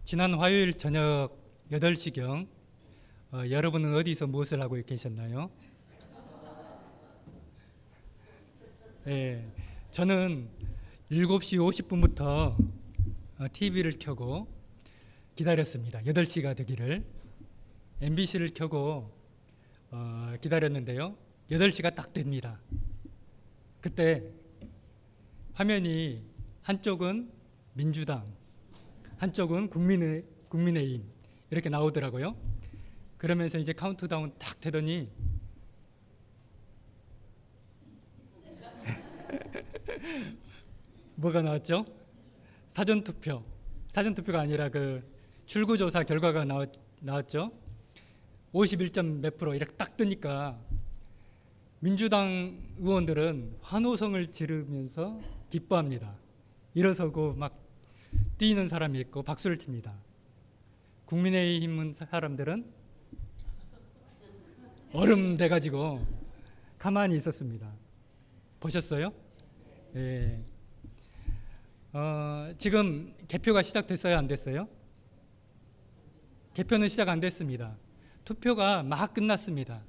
지난 화요일 저녁 8시경 여러분은 어디서 무엇을 하고 계셨나요? 네, 저는 7시 50분부터 TV를 켜고 기다렸습니다. 8시가 되기를 MBC를 켜고 기다렸는데요. 8시가 딱 됩니다. 그때 화면이 한쪽은 민주당, 한쪽은 국민의힘 이렇게 나오더라고요. 그러면서 이제 카운트다운 딱 되더니 뭐가 나왔죠? 사전투표가 아니라 그 출구조사 결과가 나왔죠. 51점 몇 프로 이렇게 딱 뜨니까 민주당 의원들은 환호성을 지르면서 기뻐합니다. 일어서고 막 뛰는 사람이 있고 박수를 칩니다. 국민의힘 사람들은 얼음 돼가지고 가만히 있었습니다. 보셨어요? 예. 지금 개표가 시작됐어요? 안 됐어요? 개표는 시작 안 됐습니다. 투표가 막 끝났습니다.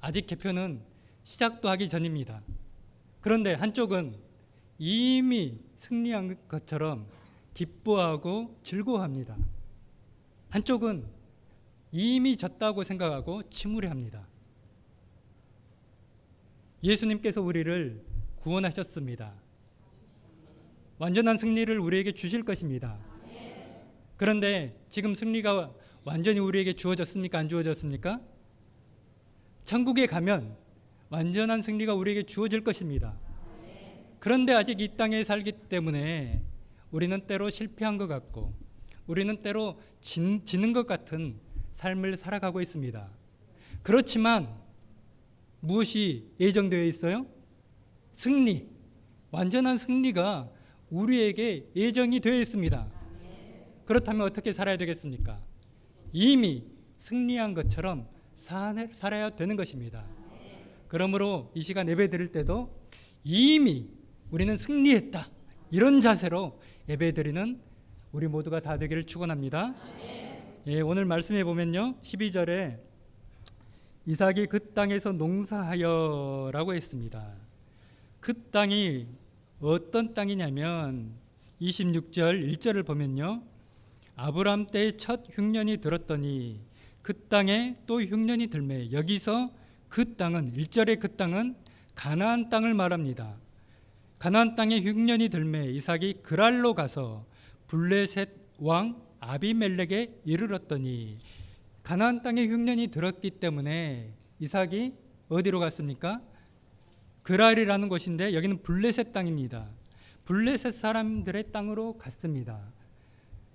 아직 개표는 시작도 하기 전입니다. 그런데 한쪽은 이미 승리한 것처럼 기뻐하고 즐거워합니다. 한쪽은 이미 졌다고 생각하고 침울해합니다. 예수님께서 우리를 구원하셨습니다. 완전한 승리를 우리에게 주실 것입니다. 그런데 지금 승리가 완전히 우리에게 주어졌습니까? 안 주어졌습니까? 천국에 가면 완전한 승리가 우리에게 주어질 것입니다. 그런데 아직 이 땅에 살기 때문에 우리는 때로 실패한 것 같고 우리는 때로 지는 것 같은 삶을 살아가고 있습니다. 그렇지만 무엇이 예정되어 있어요? 승리, 완전한 승리가 우리에게 예정이 되어 있습니다. 그렇다면 어떻게 살아야 되겠습니까? 이미 승리한 것처럼 살아야 되는 것입니다. 그러므로 이 시간 예배 드릴 때도 이미 우리는 승리했다, 이런 자세로 예배 드리는 우리 모두가 다 되기를 축원합니다. 예, 오늘 말씀해 보면요, 12절에 이삭이 그 땅에서 농사하여 라고 했습니다. 그 땅이 어떤 땅이냐면 26절 1절을 보면요, 아브람 때의 첫 흉년이 들었더니 그 땅에 또 흉년이 들매, 여기서 그 땅은 1절의 그 땅은 가나안 땅을 말합니다. 가나안 땅에 흉년이 들매 이삭이 그랄로 가서 블레셋 왕 아비멜렉에 이르렀더니, 가나안 땅에 흉년이 들었기 때문에 이삭이 어디로 갔습니까? 그랄이라는 곳인데 여기는 블레셋 땅입니다. 블레셋 사람들의 땅으로 갔습니다.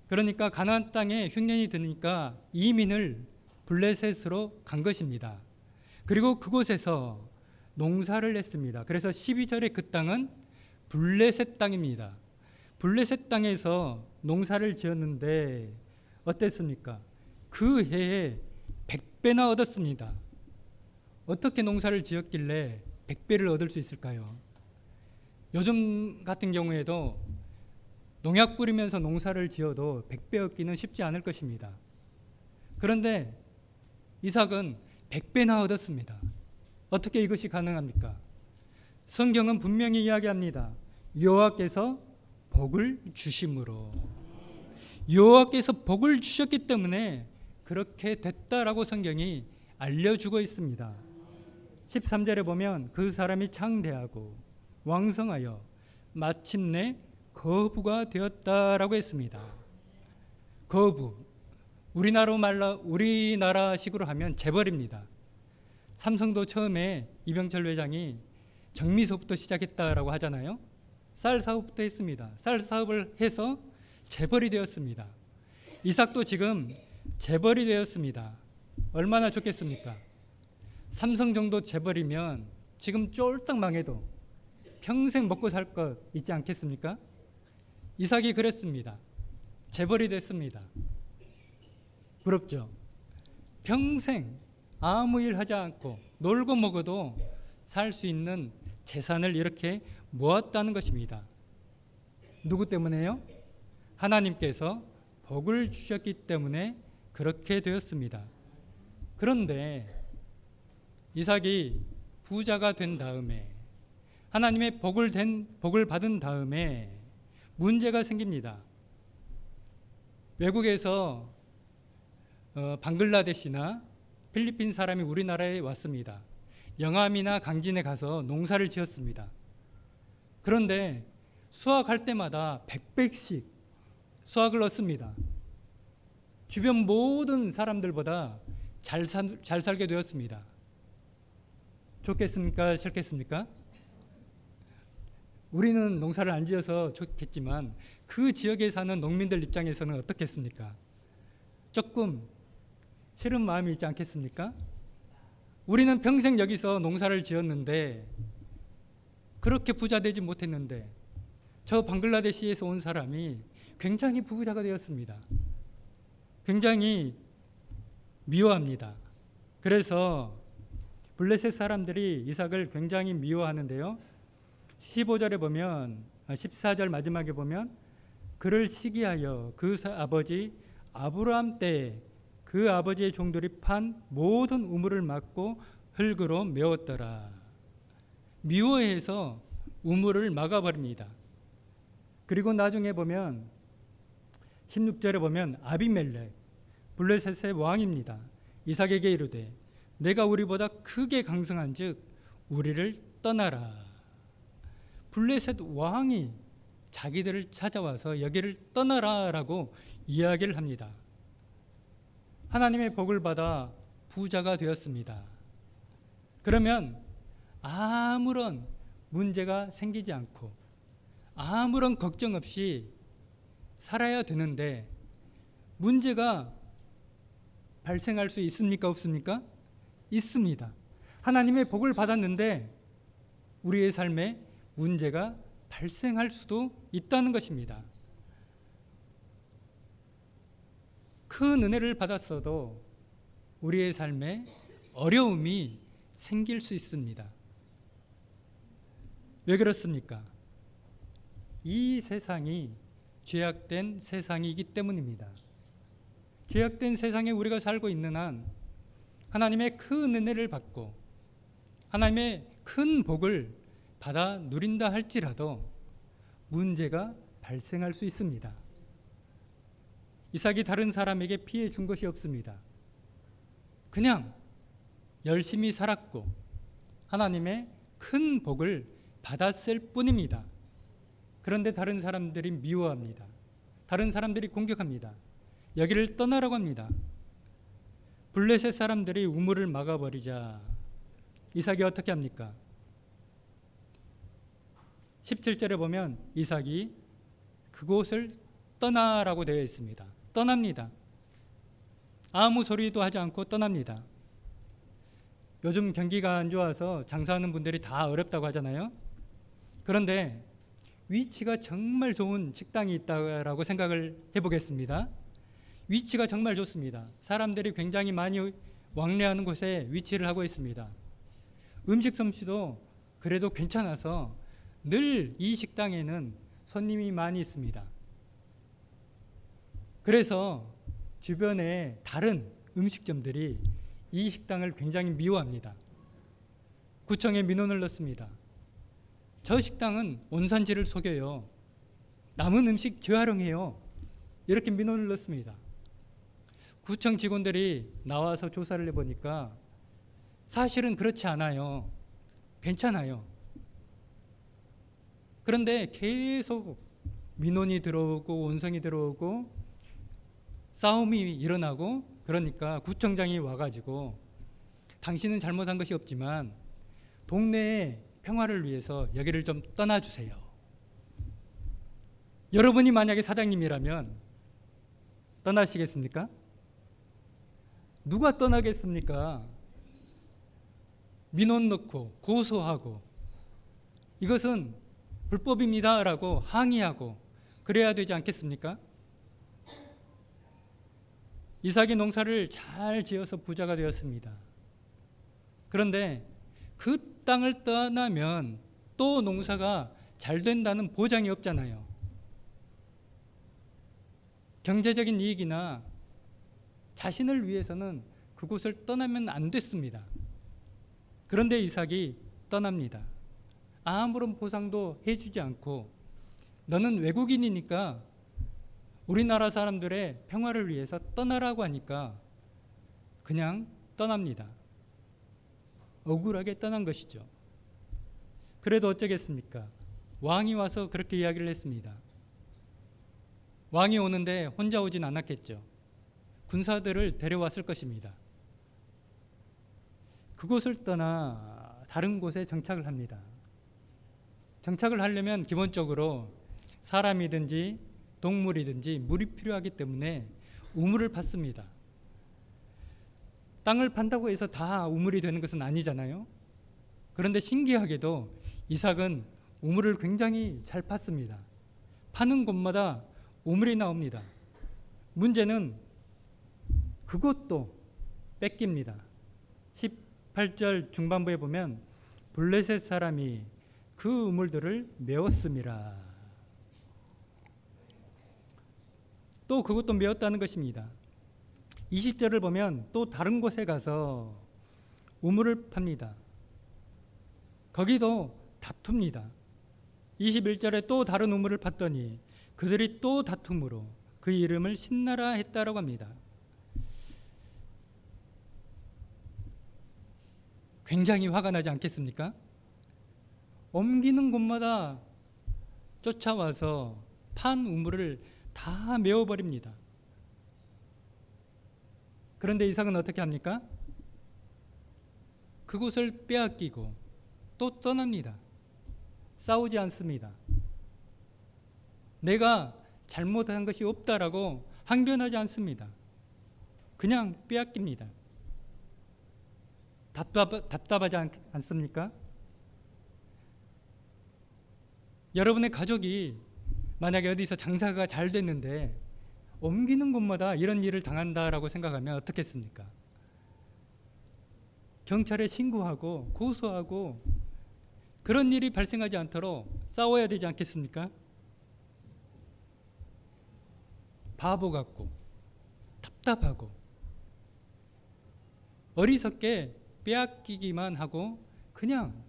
그러니까 가나안 땅에 흉년이 드니까 이민을 블레셋으로 간 것입니다. 그리고 그곳에서 농사를 했습니다. 그래서 12절에 그 땅은 블레셋 땅입니다. 블레셋 땅에서 농사를 지었는데 어땠습니까? 그 해에 100배나 얻었습니다. 어떻게 농사를 지었길래 100배를 얻을 수 있을까요? 요즘 같은 경우에도 농약 뿌리면서 농사를 지어도 100배 얻기는 쉽지 않을 것입니다. 그런데 이삭은 100배나 얻었습니다. 어떻게 이것이 가능합니까? 성경은 분명히 이야기합니다. 여호와께서 복을 주심으로, 여호와께서 복을 주셨기 때문에 그렇게 됐다라고 성경이 알려주고 있습니다. 13절에 보면 그 사람이 창대하고 왕성하여 마침내 거부가 되었다라고 했습니다. 거부, 우리나라식으로 하면 재벌입니다. 삼성도 처음에 이병철 회장이 정미소부터 시작했다라고 하잖아요. 쌀 사업부터 했습니다. 쌀 사업을 해서 재벌이 되었습니다. 이삭도 지금 재벌이 되었습니다. 얼마나 좋겠습니까? 삼성 정도 재벌이면 지금 쫄딱 망해도 평생 먹고 살 것 있지 않겠습니까? 이삭이 그랬습니다. 재벌이 됐습니다. 부럽죠? 평생 아무 일 하지 않고 놀고 먹어도 살 수 있는 재산을 이렇게 모았다는 것입니다. 누구 때문에요? 하나님께서 복을 주셨기 때문에 그렇게 되었습니다. 그런데 이삭이 부자가 된 다음에, 하나님의 복을 받은 다음에 문제가 생깁니다. 외국에서 방글라데시나 필리핀 사람이 우리나라에 왔습니다. 영암이나 강진에 가서 농사를 지었습니다. 그런데 수확할 때마다 100백씩 수확을 얻습니다. 주변 모든 사람들보다 잘 살게 되었습니다. 좋겠습니까? 싫겠습니까? 우리는 농사를 안 지어서 좋겠지만 그 지역에 사는 농민들 입장에서는 어떻겠습니까? 조금 싫은 마음이 있지 않겠습니까? 우리는 평생 여기서 농사를 지었는데, 그렇게 부자 되지 못했는데, 저 방글라데시에서 온 사람이 굉장히 부자가 되었습니다. 굉장히 미워합니다. 그래서 블레셋 사람들이 이삭을 굉장히 미워하는데요. 15절에 보면, 14절 마지막에 보면, 그를 시기하여 그 아버지 아브라함 때에 그 아버지의 종들이 판 모든 우물을 막고 흙으로 메웠더라. 미워해서 우물을 막아버립니다. 그리고 나중에 보면 16절에 보면 아비멜렉, 블레셋의 왕입니다. 이삭에게 이르되 내가 우리보다 크게 강성한 즉 우리를 떠나라. 블레셋 왕이 자기들을 찾아와서 여기를 떠나라라고 이야기를 합니다. 하나님의 복을 받아 부자가 되었습니다. 그러면 아무런 문제가 생기지 않고 아무런 걱정 없이 살아야 되는데, 문제가 발생할 수 있습니까? 없습니까? 있습니다. 하나님의 복을 받았는데 우리의 삶에 문제가 발생할 수도 있다는 것입니다. 큰 은혜를 받았어도 우리의 삶에 어려움이 생길 수 있습니다. 왜 그렇습니까? 이 세상이 죄악된 세상이기 때문입니다. 죄악된 세상에 우리가 살고 있는 한 하나님의 큰 은혜를 받고 하나님의 큰 복을 받아 누린다 할지라도 문제가 발생할 수 있습니다. 이삭이 다른 사람에게 피해 준 것이 없습니다. 그냥 열심히 살았고 하나님의 큰 복을 받았을 뿐입니다. 그런데 다른 사람들이 미워합니다. 다른 사람들이 공격합니다. 여기를 떠나라고 합니다. 블레셋 사람들이 우물을 막아버리자 이삭이 어떻게 합니까? 17절에 보면 이삭이 그곳을 떠나라고 되어 있습니다. 떠납니다. 아무 소리도 하지 않고 떠납니다. 요즘 경기가 안 좋아서 장사하는 분들이 다 어렵다고 하잖아요. 그런데 위치가 정말 좋은 식당이 있다고 생각을 해보겠습니다. 위치가 정말 좋습니다. 사람들이 굉장히 많이 왕래하는 곳에 위치를 하고 있습니다. 음식 솜씨도 그래도 괜찮아서 늘 이 식당에는 손님이 많이 있습니다. 그래서 주변에 다른 음식점들이 이 식당을 굉장히 미워합니다. 구청에 민원을 넣습니다. 저 식당은 원산지를 속여요. 남은 음식 재활용해요. 이렇게 민원을 넣습니다. 구청 직원들이 나와서 조사를 해보니까 사실은 그렇지 않아요. 괜찮아요. 그런데 계속 민원이 들어오고 원성이 들어오고 싸움이 일어나고, 그러니까 구청장이 와가지고 당신은 잘못한 것이 없지만 동네의 평화를 위해서 여기를 좀 떠나주세요. 여러분이 만약에 사장님이라면 떠나시겠습니까? 누가 떠나겠습니까? 민원 넣고 고소하고 이것은 불법입니다 라고 항의하고 그래야 되지 않겠습니까? 이삭이 농사를 잘 지어서 부자가 되었습니다. 그런데 그 땅을 떠나면 또 농사가 잘 된다는 보장이 없잖아요. 경제적인 이익이나 자신을 위해서는 그곳을 떠나면 안 됐습니다. 그런데 이삭이 떠납니다. 아무런 보상도 해주지 않고 너는 외국인이니까 우리나라 사람들의 평화를 위해서 떠나라고 하니까 그냥 떠납니다. 억울하게 떠난 것이죠. 그래도 어쩌겠습니까? 왕이 와서 그렇게 이야기를 했습니다. 왕이 오는데 혼자 오진 않았겠죠. 군사들을 데려왔을 것입니다. 그곳을 떠나 다른 곳에 정착을 합니다. 정착을 하려면 기본적으로 사람이든지 동물이든지 물이 필요하기 때문에 우물을 팠습니다. 땅을 판다고 해서 다 우물이 되는 것은 아니잖아요. 그런데 신기하게도 이삭은 우물을 굉장히 잘 팠습니다. 파는 곳마다 우물이 나옵니다. 문제는 그것도 뺏깁니다. 18절 중반부에 보면 블레셋 사람이 그 우물들을 메웠음이라. 또 그것도 메웠다는 것입니다. 20절을 보면 또 다른 곳에 가서 우물을 팝니다. 거기도 다툽니다. 21절에 또 다른 우물을 팠더니 그들이 또 다툼으로 그 이름을 신나라 했다라고 합니다. 굉장히 화가 나지 않겠습니까? 옮기는 곳마다 쫓아와서 판 우물을 다 메워버립니다. 그런데 이삭은 어떻게 합니까? 그곳을 빼앗기고 또 떠납니다. 싸우지 않습니다. 내가 잘못한 것이 없다라고 항변하지 않습니다. 그냥 빼앗깁니다. 답답하지 않습니까? 여러분의 가족이 만약에 어디서 장사가 잘 됐는데 옮기는 곳마다 이런 일을 당한다라고 생각하면 어떻겠습니까? 경찰에 신고하고 고소하고 그런 일이 발생하지 않도록 싸워야 되지 않겠습니까? 바보 같고 답답하고 어리석게 빼앗기기만 하고 그냥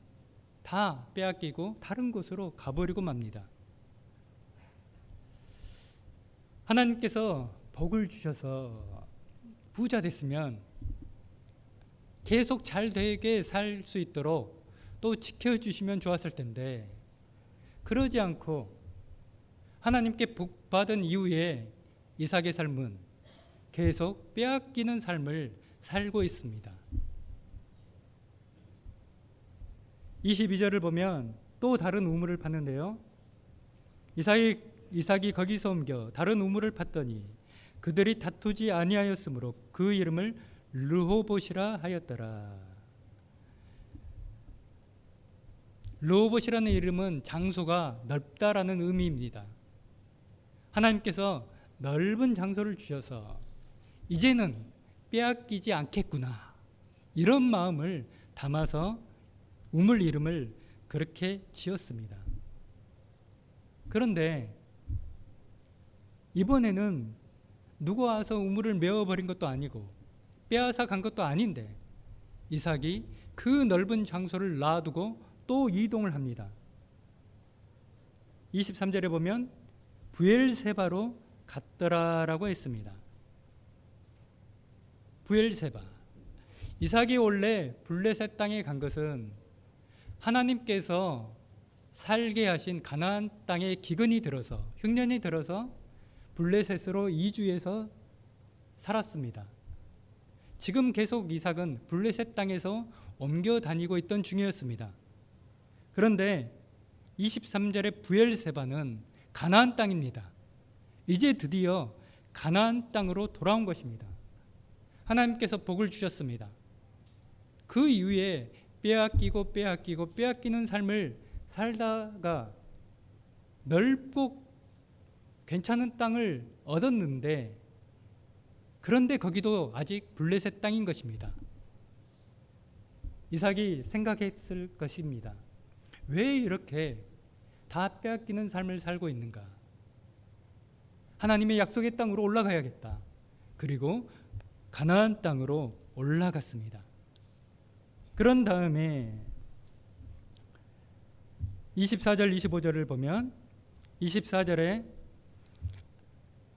다 빼앗기고 다른 곳으로 가버리고 맙니다. 하나님께서 복을 주셔서 부자 됐으면 계속 잘 되게 살 수 있도록 또 지켜주시면 좋았을 텐데 그러지 않고 하나님께 복 받은 이후에 이삭의 삶은 계속 빼앗기는 삶을 살고 있습니다. 22절을 보면 또 다른 우물을 팠는데요. 이삭이 거기서 옮겨 다른 우물을 팠더니 그들이 다투지 아니하였으므로 그 이름을 르호봇이라 하였더라. 르호봇이라는 이름은 장소가 넓다라는 의미입니다. 하나님께서 넓은 장소를 주셔서 이제는 빼앗기지 않겠구나 이런 마음을 담아서 우물 이름을 그렇게 지었습니다. 그런데 이번에는 누가 와서 우물을 메워버린 것도 아니고 빼앗아 간 것도 아닌데 이삭이 그 넓은 장소를 놔두고 또 이동을 합니다. 23절에 보면 브엘세바로 갔더라라고 했습니다. 브엘세바. 이삭이 원래 블레셋 땅에 간 것은 하나님께서 살게 하신 가나안 땅에 기근이 들어서 흉년이 들어서 블레셋으로 이주해서 살았습니다. 지금 계속 이삭은 블레셋 땅에서 옮겨 다니고 있던 중이었습니다. 그런데 23절의 브엘세바는 가나안 땅입니다. 이제 드디어 가나안 땅으로 돌아온 것입니다. 하나님께서 복을 주셨습니다. 그 이후에 빼앗기는 삶을 살다가 넓고 괜찮은 땅을 얻었는데 그런데 거기도 아직 블레셋 땅인 것입니다. 이삭이 생각했을 것입니다. 왜 이렇게 다 빼앗기는 삶을 살고 있는가? 하나님의 약속의 땅으로 올라가야겠다. 그리고 가나안 땅으로 올라갔습니다. 그런 다음에 24절 25절을 보면 24절에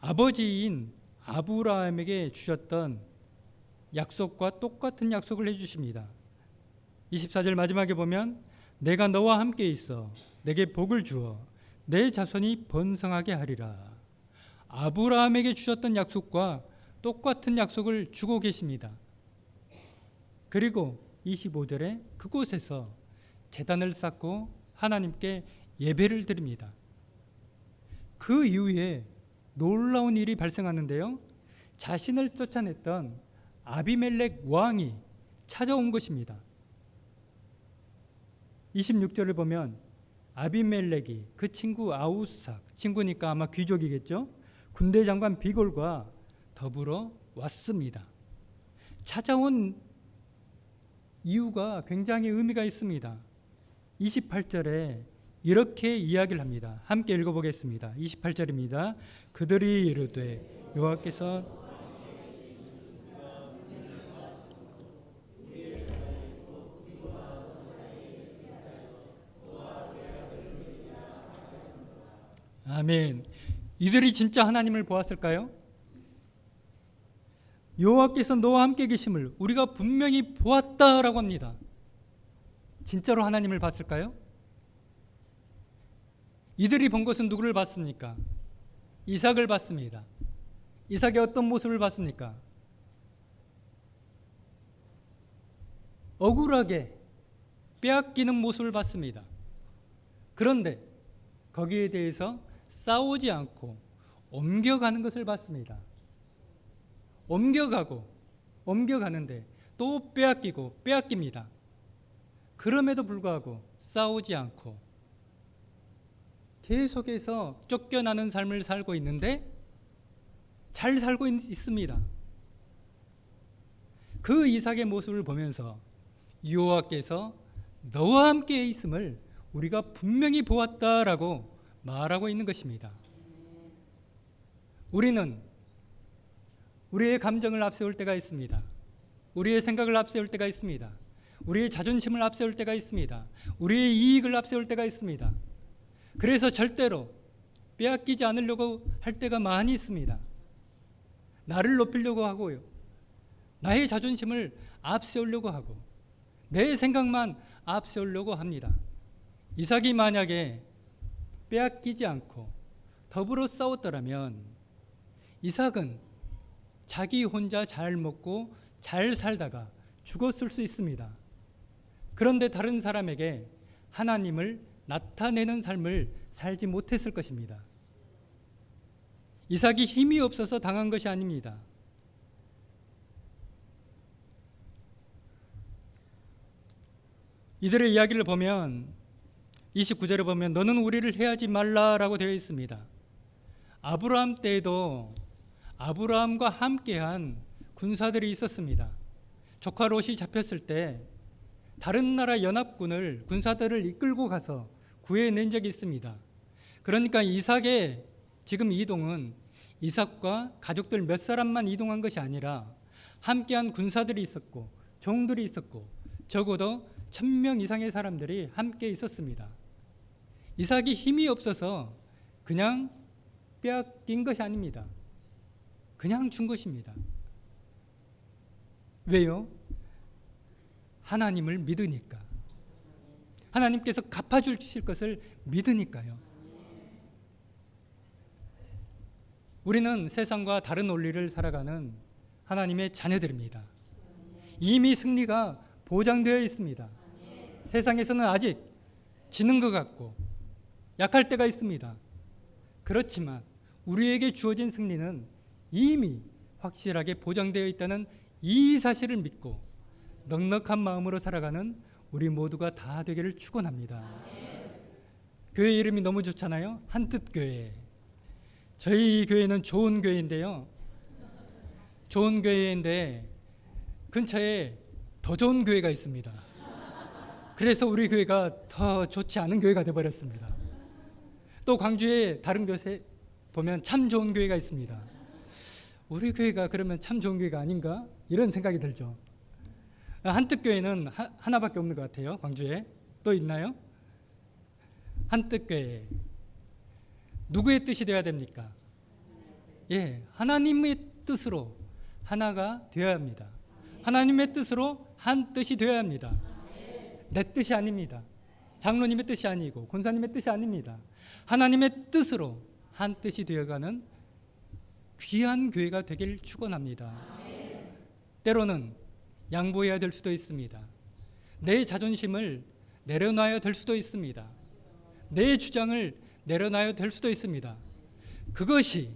아버지인 아브라함에게 주셨던 약속과 똑같은 약속을 해주십니다. 24절 마지막에 보면 내가 너와 함께 있어 내게 복을 주어 내 자손이 번성하게 하리라. 아브라함에게 주셨던 약속과 똑같은 약속을 주고 계십니다. 그리고 25절에 그곳에서 제단을 쌓고 하나님께 예배를 드립니다. 그 이후에 놀라운 일이 발생하는데요. 자신을 쫓아냈던 아비멜렉 왕이 찾아온 것입니다. 26절을 보면 아비멜렉이 그 친구 아우삭, 친구니까 아마 귀족이겠죠. 군대 장관 비골과 더불어 왔습니다. 찾아온 이유가 굉장히 의미가 있습니다. 28절에 이렇게 이야기를 합니다. 함께 읽어보겠습니다. 28절입니다. 그들이 이르되 여호와께서 아멘. 이들이 진짜 하나님을 보았을까요? 여호와께서 너와 함께 계심을 우리가 분명히 보았다라고 합니다. 진짜로 하나님을 봤을까요? 이들이 본 것은 누구를 봤습니까? 이삭을 봤습니다. 이삭의 어떤 모습을 봤습니까? 억울하게 빼앗기는 모습을 봤습니다. 그런데 거기에 대해서 싸우지 않고 옮겨가는 것을 봤습니다. 옮겨가는데 또 빼앗기고 빼앗깁니다. 그럼에도 불구하고 싸우지 않고 계속해서 쫓겨나는 삶을 살고 있는데 잘 살고 있습니다. 그 이삭의 모습을 보면서 여호와께서 너와 함께 있음을 우리가 분명히 보았다라고 말하고 있는 것입니다. 우리는 우리의 감정을 앞세울 때가 있습니다. 우리의 생각을 앞세울 때가 있습니다. 우리의 자존심을 앞세울 때가 있습니다. 우리의 이익을 앞세울 때가 있습니다. 그래서 절대로 빼앗기지 않으려고 할 때가 많이 있습니다. 나를 높이려고 하고요. 나의 자존심을 앞세우려고 하고 내 생각만 앞세우려고 합니다. 이삭이 만약에 빼앗기지 않고 더불어 싸웠더라면 이삭은 자기 혼자 잘 먹고 잘 살다가 죽었을 수 있습니다. 그런데 다른 사람에게 하나님을 나타내는 삶을 살지 못했을 것입니다. 이삭이 힘이 없어서 당한 것이 아닙니다. 이들의 이야기를 보면 29절에 보면 너는 우리를 해하지 말라라고 되어 있습니다. 아브라함 때에도 아브라함과 함께한 군사들이 있었습니다. 조카 롯이 잡혔을 때 다른 나라 연합군을 군사들을 이끌고 가서 구해낸 적이 있습니다. 그러니까 이삭의 지금 이동은 이삭과 가족들 몇 사람만 이동한 것이 아니라 함께한 군사들이 있었고 종들이 있었고 적어도 1000명 이상의 사람들이 함께 있었습니다. 이삭이 힘이 없어서 그냥 빼앗긴 것이 아닙니다. 그냥 준 것입니다. 왜요? 하나님을 믿으니까. 하나님께서 갚아주실 것을 믿으니까요. 우리는 세상과 다른 원리를 살아가는 하나님의 자녀들입니다. 이미 승리가 보장되어 있습니다. 세상에서는 아직 지는 것 같고 약할 때가 있습니다. 그렇지만 우리에게 주어진 승리는 이미 확실하게 보장되어 있다는 이 사실을 믿고 넉넉한 마음으로 살아가는 우리 모두가 다 되기를 축원합니다. 교회 이름이 너무 좋잖아요. 한뜻교회. 저희 교회는 좋은 교회인데요. 좋은 교회인데 근처에 더 좋은 교회가 있습니다. 그래서 우리 교회가 더 좋지 않은 교회가 되어버렸습니다. 또 광주에 다른 곳에 보면 참 좋은 교회가 있습니다. 우리 교회가 그러면 참 좋은 교회가 아닌가? 이런 생각이 들죠. 한뜻교회는 하나밖에 없는 것 같아요. 광주에. 또 있나요? 한뜻교회. 누구의 뜻이 되어야 됩니까? 예, 하나님의 뜻으로 하나가 되어야 합니다. 하나님의 뜻으로 한 뜻이 되어야 합니다. 내 뜻이 아닙니다. 장로님의 뜻이 아니고 권사님의 뜻이 아닙니다. 하나님의 뜻으로 한 뜻이 되어가는 귀한 교회가 되길 축원합니다. 때로는 양보해야 될 수도 있습니다. 내 자존심을 내려놔야 될 수도 있습니다. 내 주장을 내려놔야 될 수도 있습니다. 그것이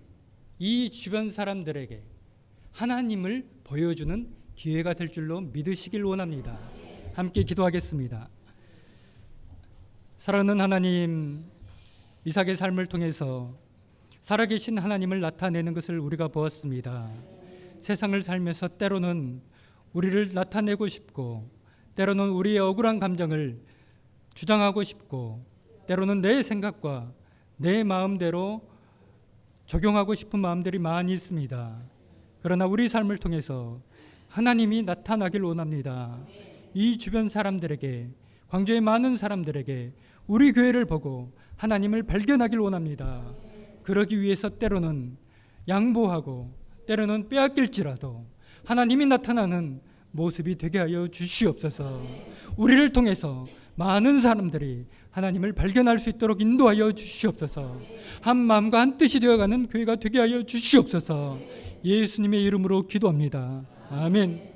이 주변 사람들에게 하나님을 보여주는 기회가 될 줄로 믿으시길 원합니다. 함께 기도하겠습니다. 사랑하는 하나님, 이삭의 삶을 통해서 살아계신 하나님을 나타내는 것을 우리가 보았습니다. 세상을 살면서 때로는 우리를 나타내고 싶고, 때로는 우리의 억울한 감정을 주장하고 싶고, 때로는 내 생각과 내 마음대로 적용하고 싶은 마음들이 많이 있습니다. 그러나 우리 삶을 통해서 하나님이 나타나길 원합니다. 이 주변 사람들에게, 광주의 많은 사람들에게 우리 교회를 보고 하나님을 발견하길 원합니다. 그러기 위해서 때로는 양보하고 때로는 빼앗길지라도 하나님이 나타나는 모습이 되게 하여 주시옵소서. 우리를 통해서 많은 사람들이 하나님을 발견할 수 있도록 인도하여 주시옵소서. 한 마음과 한 뜻이 되어가는 교회가 되게 하여 주시옵소서. 예수님의 이름으로 기도합니다. 아멘.